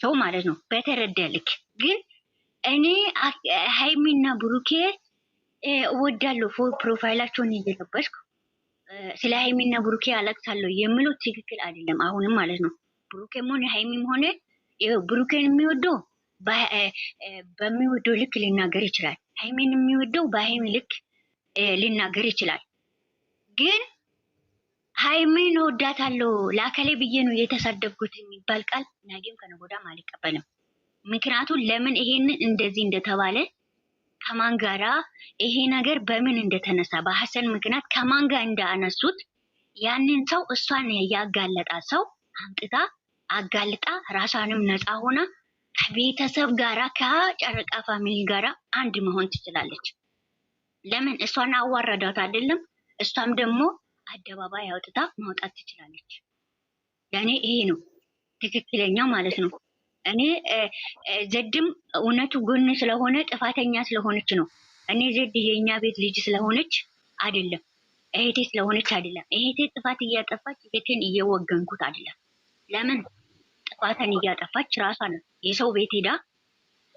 ሰው ማለት ነው በተረዳልክ ግን እኔ ሃይሚና ብሩኬ ወዳለው ፕሮፋይላቸውን እየለበስኩ ስለ ሃይሚና ብሩኬ አለቅሳለሁ የምለው ትክክል አይደለም አሁንም ማለት ነው ብሩኬም ሆነ ሃይሚም ሆነ ብሩኬን የሚወደው በሚወደው ልክ ሊናገር ይችላል ሃይሚን የሚወደው በሃይሚ ልክ ሊናገር ይችላል ግን ሃይሚን ወዳታለሁ ላከለ ብዬ ነው የተሳደብኩት የሚባል ቃል ነገም ከነጎዳም አልቀበልም ምክንያቱም ለምን ይሄንን እንደዚህ እንደተባለ ከማን ጋራ ይሄ ነገር በምን እንደተነሳ በሐሰን ምክንያት ከማን ጋር እንዳነሱት ያንን ሰው እሷን ያጋለጣ ሰው አምጥታ አጋልጣ ራሷንም ነፃ ሆና ከቤተሰብ ጋራ ከጨረቃ ፋሚሊ ጋራ አንድ መሆን ትችላለች ለምን እሷን አዋረዳት አይደለም እሷም ደግሞ አደባባይ አውጥታ ማውጣት ትችላለች ያኔ ይሄ ነው ትክክለኛው ማለት ነው እኔ ዘድም እውነቱ ጎን ስለሆነ ጥፋተኛ ስለሆነች ነው እኔ ዘድ የኛ ቤት ልጅ ስለሆነች አይደለም እህቴ ስለሆነች አይደለም እህቴ ጥፋት እያጠፋች እህቴን እየወገንኩት አይደለም ለምን ጥፋትን እያጠፋች ራሷ ነው የሰው ቤት ሄዳ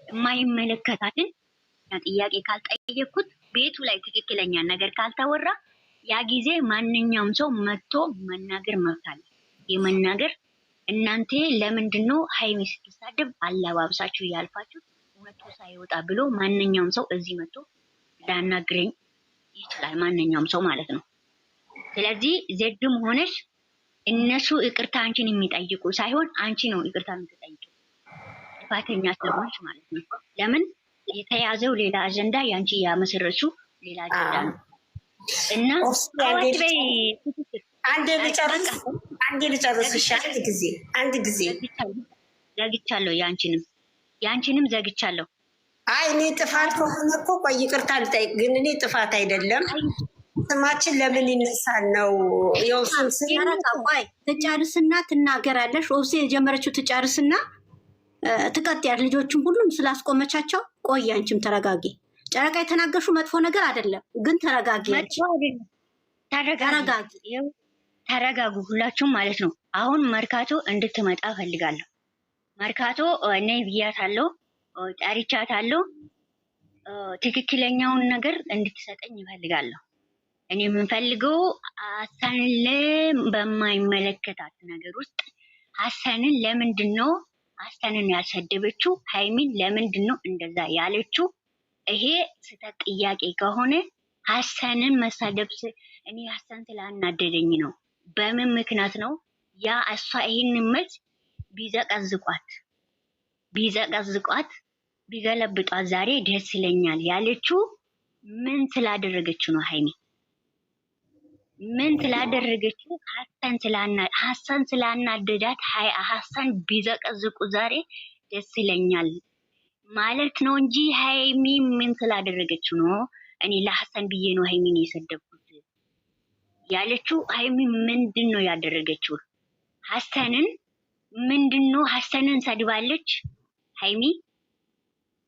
የማይመለከታትን ጥያቄ ካልጠየቅኩት ቤቱ ላይ ትክክለኛ ነገር ካልተወራ ያ ጊዜ ማንኛውም ሰው መጥቶ መናገር መብት አለ የመናገር እናንተ ለምንድነው ሃይሚ ስትሳደብ አለባብሳችሁ ያልፋችሁ እውነቱ ሳይወጣ ብሎ ማንኛውም ሰው እዚህ መጥቶ ዳናግረኝ ይችላል ማንኛውም ሰው ማለት ነው ስለዚህ ዘድም ሆነሽ እነሱ ይቅርታ አንቺን የሚጠይቁ ሳይሆን አንቺ ነው ይቅርታ የምትጠይቂው ጥፋተኛ ስለሆንሽ ማለት ነው ለምን የተያዘው ሌላ አጀንዳ ያንቺ ያመሰረቹ ሌላ አጀንዳ ነው እና አንዴ ልጨርስ እሺ አንድ ጊዜ ዘግቻለሁ ያንቺንም ዘግቻለሁ አይ እኔ ጥፋት ከሆነ እኮ ቆይ ይቅርታ ልጠይቅ ግን እኔ ጥፋት አይደለም ስማችን ለምን ይነሳል ነው የውስን ሲያረቃ ቆይ ትጨርስና ትናገራለሽ ኦብሴ የጀመረችው ትጨርስና ትቀጥያለሽ ልጆቹም ሁሉም ስላስቆመቻቸው ቆይ አንቺም ተረጋጊ ጨረቃ የተናገሹ መጥፎ ነገር አይደለም ግን ተረጋጊ ተረጋጉ ሁላችሁም ማለት ነው አሁን መርካቶ እንድትመጣ ፈልጋለሁ መርካቶ እኔ ብያታለሁ ጠርቻታለሁ ትክክለኛውን ነገር እንድትሰጠኝ ይፈልጋለሁ እኔ የምፈልገው ሐሰንን በማይመለከታት ነገር ውስጥ ሐሰንን ለምንድነው ሐሰንን ያልሰደበችው ሃይሚን ለምንድነው እንደዛ ያለችው ይሄ ስህተት ጥያቄ ከሆነ ሐሰንን መሳደብ እኔ ሐሰን ስላናደደኝ ነው በምን ምክንያት ነው ያ እሷ ይሄንን መልስ ቢዘቀዝቋት ቢገለብጧት ዛሬ ደስ ይለኛል ያለችው ምን ስላደረገችው ነው ሃይሚ ምን ስላደረገችው ሐሰን ስላናደዳት ሐሰን ቢዘቀዝቁ ዛሬ ደስ ይለኛል ማለት ነው እንጂ ሃይሚ ምን ስላደረገችው ነው እኔ ለሐሰን ብዬ ነው ሃይሚን የሰደብኩት ያለችው ሃይሚ ምንድነው ያደረገችው ሐሰንን ሰድባለች ሃይሚ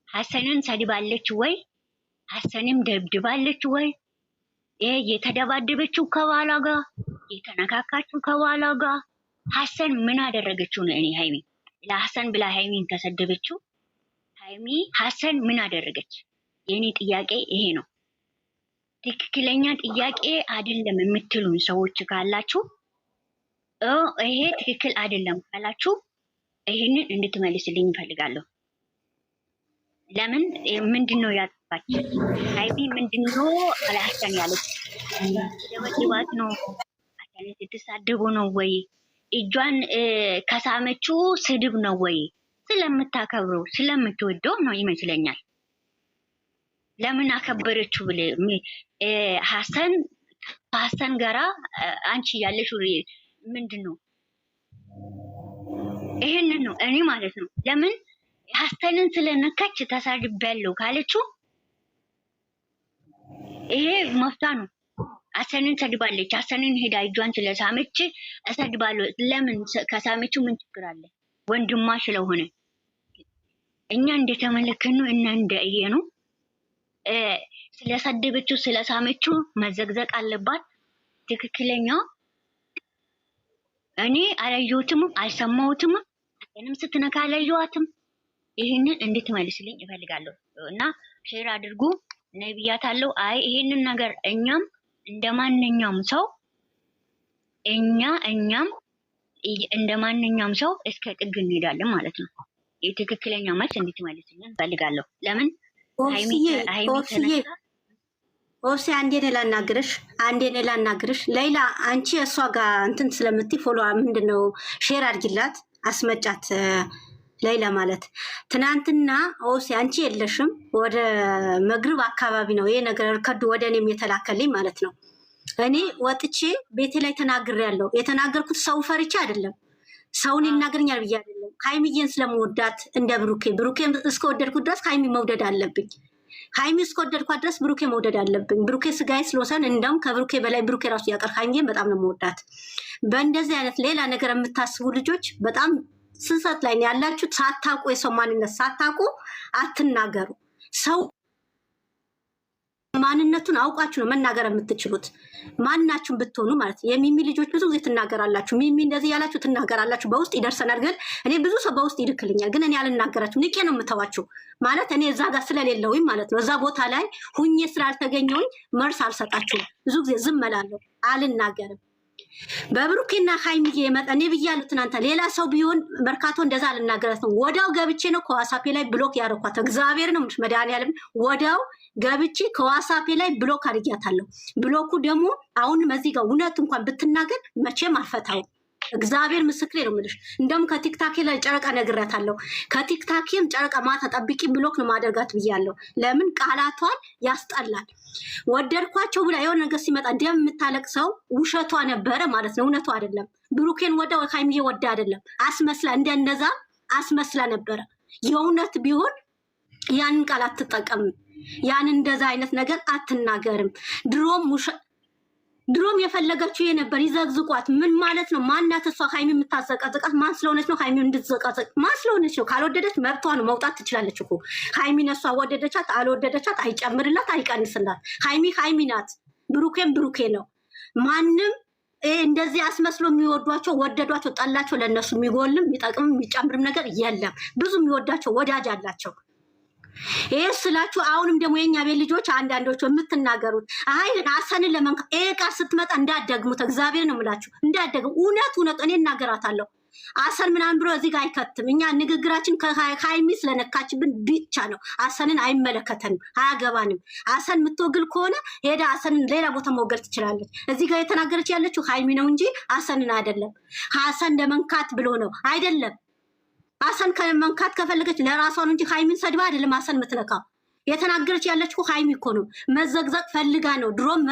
ሐሰንን ሰድባለች ወይ ሐሰንም ደብድባለች ወይ የተደባደበችው ከባሏ ጋር የተነካካችው ከባሏ ጋር ሐሰን ምን አደረገችው ነው እኔ ሃይሚ ለሐሰን ብላ ሃይሚን ተሰደበችው ሃይሚ ሐሰን ምን አደረገች የኔ ጥያቄ ይሄ ነው ትክክለኛ ጥያቄ አይደለም የምትሉን ሰዎች ካላችሁ ይሄ ትክክል አይደለም ካላችሁ ይሄንን እንድትመልስልኝ እፈልጋለሁ ለምን ምንድነው ያጠፋች ሃይሚ ምንድነው አላህሰን ያለች የወዲባት ነው አታለ ትሳደቡ ነው ወይ እጇን ከሳመችው ስድብ ነው ወይ ስለምታከብረው ስለምትወደው ነው ይመስለኛል ለምን አከበረችው ብለ ሐሰን ጋራ አንቺ ያለሽ ምንድነው ይሄንን ነው እኔ ማለት ነው ለምን ሐሰንን ስለነካች ተሳድቤያለሁ ካለችው ይሄ መፍታ ነው ሐሰንን ሰድባለች ሐሰንን ሄዳ እጇን ስለሳመች እሰድባለሁ ለምን ከሳመችው ምን ችግር አለ ወንድሟ ስለሆነ እኛ እንደተመለከትነው እና እንደአየነው ስለሰደበችው ስለሳመችው መዘግዘቅ አለባት ትክክለኛ እኔ አላየሁትም አልሰማሁትም እኔም ስትነካ አላየኋትም። ይሄንን እንድትመልስልኝ እፈልጋለሁ እና ሼር አድርጉ ነብያታለሁ። አይ ይሄንን ነገር እኛም እንደማንኛውም ሰው እኛም እንደማንኛውም ሰው እስከ ጥግ እንሄዳለን ማለት ነው። የትክክለኛ መልስ እንድትመልስልኝ እፈልጋለሁ። ለምን ኦብሲ አንዴ እኔ ላናግርሽ ሌላ አንቺ እሷ ጋር እንትን ስለምትይ ፎሎ ምንድነው ሼር አድርጊላት አስመጫት ሌላ ማለት ትናንትና ኦብሲ አንቺ የለሽም ወደ መግሪብ አካባቢ ነው ይሄ ነገር ከዱ ወደ እኔም የተላከልኝ ማለት ነው። እኔ ወጥቼ ቤቴ ላይ ተናግሬያለሁ። የተናገርኩት ሰው ፈርቼ አይደለም ሰውን ይናገርኛል ብዬ አይደለም። ሃይሚዬን ስለመወዳት እንደ ብሩኬን እስከወደድኩት ድረስ ሃይሚ መውደድ አለብኝ። ሃይሚ እስከወደድኳት ድረስ ብሩኬ መውደድ አለብኝ። ብሩኬ ስጋዬ ስለወሰን እንደውም ከብሩኬ በላይ ብሩኬ ራሱ ያቀር ሃይሚዬን በጣም ነው መወዳት። በእንደዚህ አይነት ሌላ ነገር የምታስቡ ልጆች በጣም ስንሰት ላይ ያላችሁ ሳታውቁ የሰው ማንነት ሳታውቁ አትናገሩ። ሰው ማንነቱን አውቃችሁ ነው መናገር የምትችሉት። ማናችሁም ብትሆኑ ማለት የሚሚ ልጆች ብዙ ጊዜ ትናገራላችሁ። ሚሚ እንደዚህ ያላችሁ ትናገራላችሁ። በውስጥ ይደርሰናል። ግን እኔ ብዙ ሰው በውስጥ ይልክልኛል። ግን እኔ አልናገራችሁ። ንቄ ነው የምተዋችሁ ማለት እኔ እዛ ጋር ስለሌለውኝ ማለት ነው። እዛ ቦታ ላይ ሁኜ ስላልተገኘውኝ መርስ አልሰጣችሁም። ብዙ ጊዜ ዝም እላለሁ፣ አልናገርም። በብሩኬና ሃይሚዬ የመጣ እኔ ብያለሁ ትናንተ። ሌላ ሰው ቢሆን መርካቶ እንደዛ አልናገራት ነው። ወዳው ገብቼ ነው ከዋሳፔ ላይ ብሎክ ያደረኳት። እግዚአብሔር ነው መድኃኒዓለም ወዳው ገብቼ ከዋሳፔ ላይ ብሎክ አድርጊያታለሁ። ብሎኩ ደግሞ አሁንም እዚህ ጋር እውነት እንኳን ብትናገር መቼም አልፈታውም። እግዚአብሔር ምስክሬ ነው የምልሽ። እንደውም ከቲክታኬ ላይ ጨረቃ ነግሬያታለሁ። ከቲክታኬም ጨረቃ ማታ ጠብቂ ብሎክ ነው ማደርጋት ብያለሁ። ለምን ቃላቷን ያስጠላል። ወደድኳቸው ብላ የሆነ ነገር ሲመጣ ደም የምታለቅሰው ውሸቷ ነበረ ማለት ነው፣ እውነቷ አይደለም። ብሩኬን ወደ ሃይሚዬ ወደ አይደለም አስመስላ እንደነዛ አስመስላ ነበረ። የእውነት ቢሆን ያንን ቃል አትጠቀምም። ያንን እንደዛ አይነት ነገር አትናገርም። ድሮም የፈለገችው የነበር ይዘግዝቋት። ምን ማለት ነው? ማናት እሷ ሃይሚ የምታዘቀዝቃት? ማን ስለሆነች ነው ሃይሚ እንድትዘቀዝቅ? ማን ስለሆነች ነው? ካልወደደች መብቷ ነው፣ መውጣት ትችላለች እኮ። ሃይሚን እሷ ወደደቻት አልወደደቻት አይጨምርላት አይቀንስላት። ሃይሚ ናት፣ ብሩኬም ብሩኬ ነው። ማንም እንደዚህ አስመስሎ የሚወዷቸው ወደዷቸው ጠላቸው ለእነሱ የሚጎልም የሚጠቅም የሚጨምርም ነገር የለም። ብዙ የሚወዳቸው ወዳጅ አላቸው። ይሄ ስላችሁ አሁንም ደግሞ የኛ ቤት ልጆች አንዳንዶቹ የምትናገሩት አይ አሰንን ለመንካ ቃል ስትመጣ እንዳደግሙት እግዚአብሔር ነው የምላችሁ፣ እንዳደግሙ እውነት እኔ እናገራታለሁ። አሰን ምናምን ብሎ እዚህ ጋር አይከትም። እኛ ንግግራችን ከሃይሚ ስለነካችብን ብቻ ነው። አሰንን አይመለከተንም፣ አያገባንም። አሰን የምትወግል ከሆነ ሄዳ አሰንን ሌላ ቦታ መወገል ትችላለች። እዚህ ጋር የተናገረች ያለችው ሃይሚ ነው እንጂ አሰንን አይደለም። አሰን ለመንካት ብሎ ነው አይደለም። አሰን ከመንካት ከፈለገች ለራሷ ነው እንጂ ሃይሚን ሰድባ አይደለም አሰን የምትነካው። የተናገረች ያለችው ሃይሚ እኮ ነው። መዘግዘቅ ፈልጋ ነው ድሮም